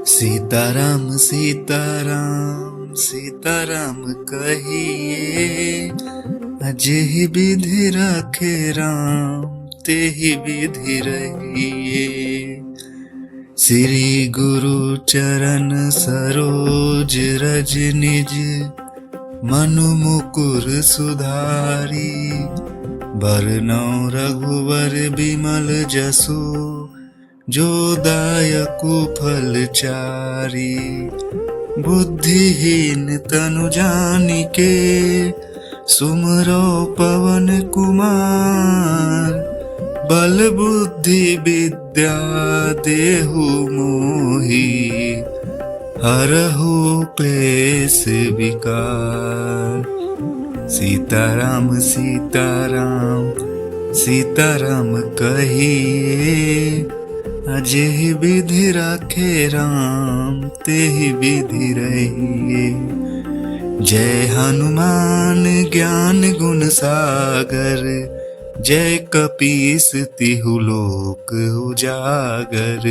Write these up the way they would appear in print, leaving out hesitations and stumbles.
सीताराम सीताराम सीताराम कहिए, अजेहि विधि रखे राम तेहि विधि रहिए। श्री गुरु चरण सरोज रज निज, मनु मुकुर सुधारी। बरनौ रघुवर बिमल जसु, जो दायकु फल चारी। बुद्धिहीन तनु जानिके, सुमरो पवन कुमार। बल बुद्धि विद्या देहु मोहि, हरहु क्लेश विकार। सीताराम सीताराम सीताराम कहिए, अजेहि विधि रखे राम तेहि विधि रहिए। जय हनुमान ज्ञान गुण सागर, जय कपीस तिहु लोक उजागर।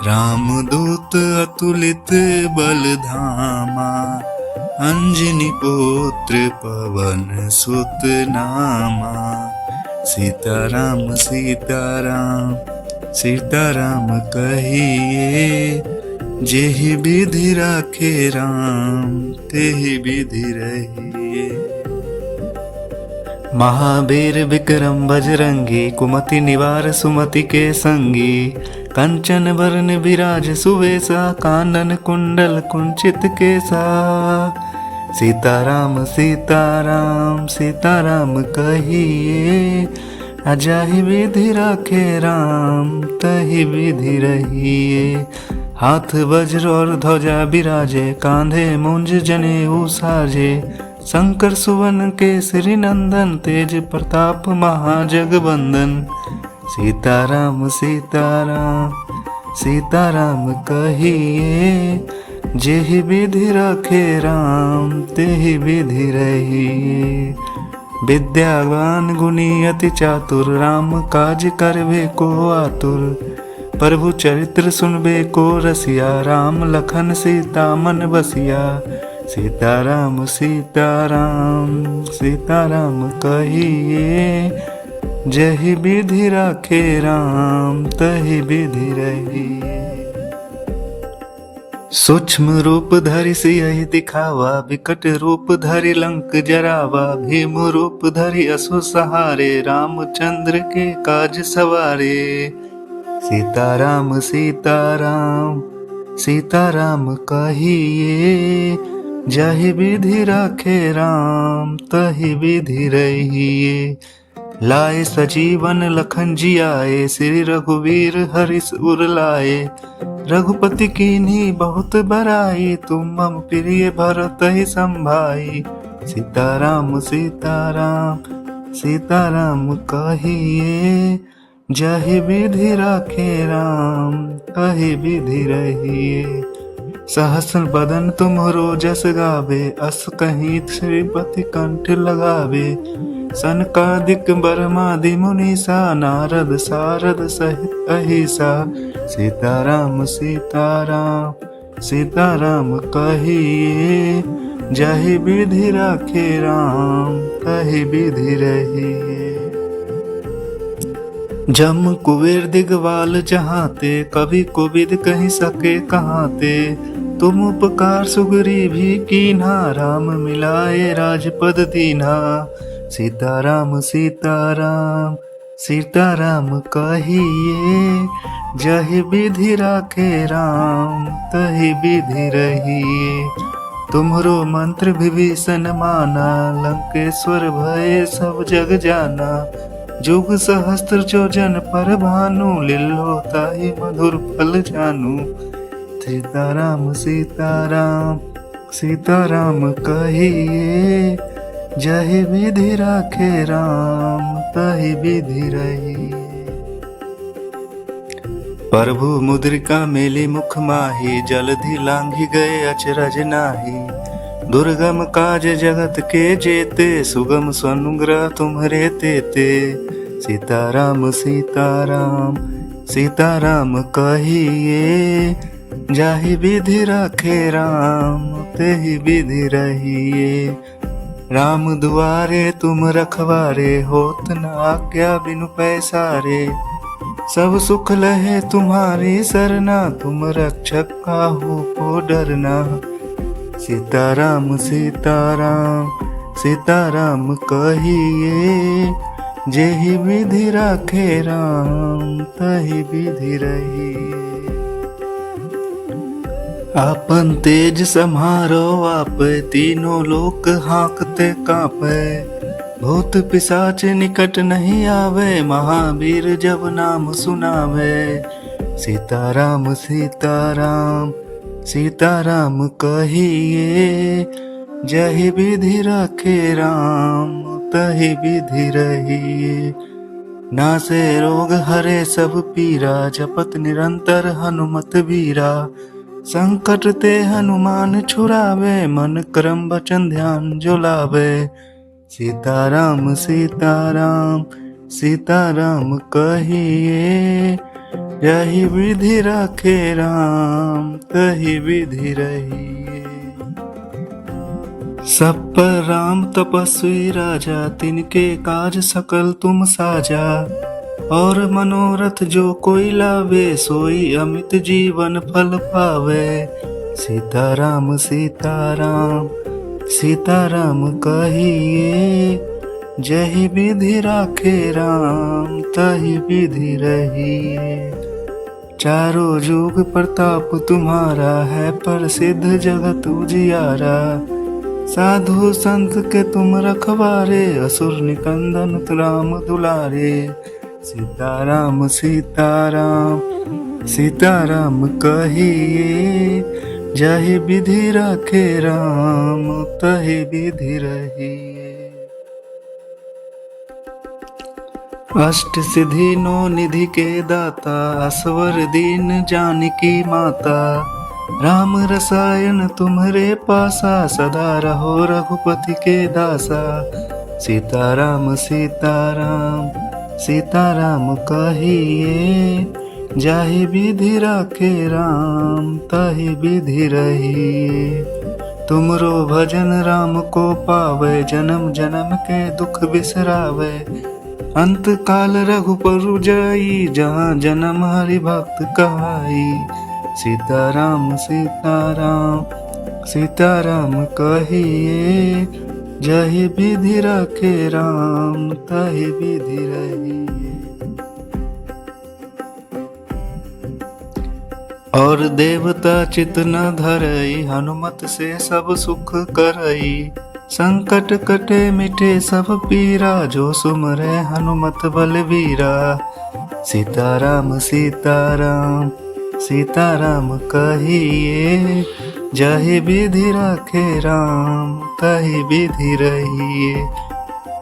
रामदूत अतुलित बल धामा, अंजनी पुत्र पवन सुत नामा। सीताराम सीताराम सीताराम कहिए, जेहि विधि राखे राम तेहि विधि रहिए। महावीर विक्रम बजरंगी, कुमति निवार सुमति के संगी। कंचन वरण विराज सुवेशा, कानन कुंडल कुंचित केसा। सीताराम सीताराम सीताराम कहिए, अजाहि विधि राखे राम तहि विधि रहिए। हाथ वज्र और ध्वजा विराजे, कांधे मुंज जनेऊ साजे। शंकर सुवन केसरी नंदन, तेज प्रताप महाजगवंदन। सीताराम सीताराम सीताराम कहिए, जेहि विधि राखे राम तेहि विधि रहिए। विद्यावान गुणी अति चातुर, राम काज करबे को आतुर। प्रभु चरित्र सुनबे को रसिया, राम लखन सीता मन बसिया। सीताराम सीताराम सीताराम कहिए, जेहि विधि राखे राम तहि विधि रहिए। सूक्ष्म रूप धरि सियहि दिखावा, विकट रूप धरि लंक जरावा। भीम रूप धरि असुर सहारे, रामचंद्र के काज सवारे। सीताराम सीताराम सीताराम कहिए, जहि विधि राखे राम तहि विधि रहिए। लाए सजीवन लखन जियाए, श्री रघुवीर हरिष उर लाए। रघुपति कीन्ही बहुत बड़ाई, तुम मम प्रिय भरतहि संभाई। सीताराम सीताराम सीताराम कहिए, जहि विधि राखे राम तहि विधि रहिए। सहस्र बदन तुम्हरो जस गावे, अस कहीं श्रीपति कंठ लगावे। सनकादिक ब्रह्मादि मुनीसा, नारद सारद सहित अहिसा। सीताराम सीताराम सीताराम कहिए, जहि विधि राखे राम तहि विधि रहिए। जम कुबेर दिगवाल जहाते, कवि कोविद कहि सके कहाते। तुम उपकार सुग्रीव भी कीन्हा, राम मिलाए राजपद दीन्हा। सीताराम सीताराम सीताराम कहिए, जहि विधि राखे राम तहि विधि रहिए। तुम्हरो मंत्र विभीषण माना, लंकेश्वर भय सब जग जाना। जुग सहस्त्र जो जन पर भानु, लील्हो ताहि मधुर फल जानू। सीताराम सीताराम सीताराम कहिए, जहि विधि राखे राम तहि विधि रहिए। प्रभु मुद्रिका मेली मुख माही, जलधि लांघि गए अचरज नाही। दुर्गम काज जगत के जेते, सुगम स्वनुग्रह तुम्हरे तेते। सीताराम सीताराम सीताराम कहिए, जाहि विधि राखे राम तेहि विधि रहिए। राम दुआरे तुम रखवारे, होत न आज्ञा बिनु पैसारे। सब सुख लहे तुम्हारी सरना, तुम रक्षक काहू को डरना। सीताराम सीताराम सीताराम कहिए, जेहि विधि राखे राम तहि विधि रहिए। आपन तेज सम्हारो आप, तीनों लोक हाँकते कांपे। भूत पिशाच निकट नहीं आवे, महावीर जब नाम सुनावे। सीताराम सीताराम सीताराम कहिए, जहि विधि राखे राम तहि विधि रहिए। नासे रोग हरे सब पीरा, जपत निरंतर हनुमत वीरा। संकट ते हनुमान छुड़ावे, मन क्रम वचन ध्यान जो लावे। सीताराम सीताराम सीताराम कहिए, यही विधि राखे राम तहि विधि रहिए। सब पर राम तपस्वी राजा, तिनके काज सकल तुम साजा। और मनोरथ जो कोई लावे, सोई अमित जीवन फल पावे। सीताराम सीताराम सीताराम कहिए, जहि विधि राखे राम तहि विधि रहिए। चारों जुग प्रताप तुम्हारा, है प्रसिद्ध जगत उजियारा। साधु संत के तुम रखवारे, असुर निकंदन राम दुलारे। सीताराम सीताराम सीताराम कहिए, जहि विधि राखे राम तहि विधि रहिए। अष्ट सिद्धि नौ निधि के दाता, असवर दीन जानकी माता। राम रसायन तुम्हारे पासा, सदा रहो रघुपति के दासा। सीताराम सीताराम सीताराम कहिए, जाहि विधि राखे राम तहि विधि रहिए। तुमरो भजन राम को पावे, जन्म जन्म के दुख बिसरावे। अंत काल रघुपुर जाई, जहाँ जन्म हरि भक्त कहाई। सीताराम सीताराम सीताराम कहिए, जहि विधि राखे राम तहि विधि रहिए। और देवता चित न धरई, हनुमत से सब सुख करई। संकट कटे मिटे सब पीरा, जो सुमरे हनुमत बलवीरा। सीताराम सीताराम सीताराम कहिए, जहि विधि राखे राम तहि विधि रहिए।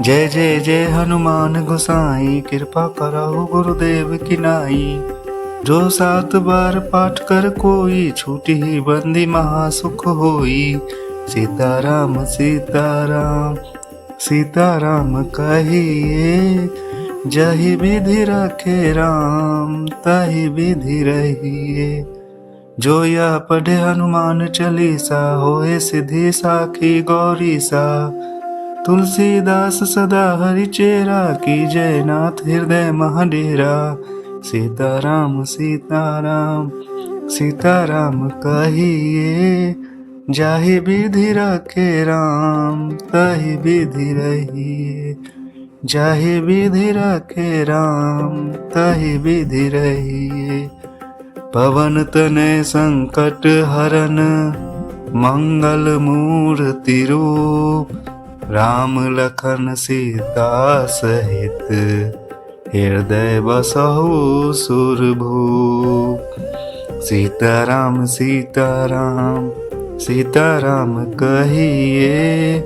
जय जय जय हनुमान गोसाई, कृपा करहु गुरुदेव की नाई। जो 7 बार पाठ कर कोई, छूटी बंदी महासुख होई। सीताराम सीताराम सीताराम कहिए, जहि विधि राखे राम तहि विधि रहिए। जो या पढ़े हनुमान चालीसा, होए सिद्धि साखी गौरी सा। तुलसीदास सदा हरि चेरा, की जय नाथ हृदय महाडेरा। सीताराम सीताराम सीताराम कहिए, जाहि विधि राखे राम तहि विधि रहिए। जाहि विधि राखे राम तहि विधि रहिए। पवन तनय संकट हरन, मंगल मूर्ति रूप। राम लखन सीता सहित, हृदय बसहु सुरभूप। सीताराम सीताराम सीताराम कहिए,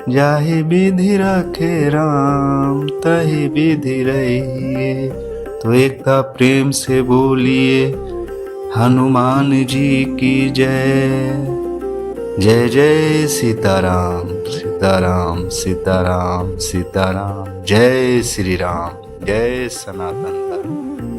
जाहि विधि राखे राम तहि विधि रहिए। तो एकता प्रेम से बोलिए, हनुमान जी की जय। जय जय सीताराम सीताराम सीताराम सीताराम। जय श्री राम, जय सनातन धर्म।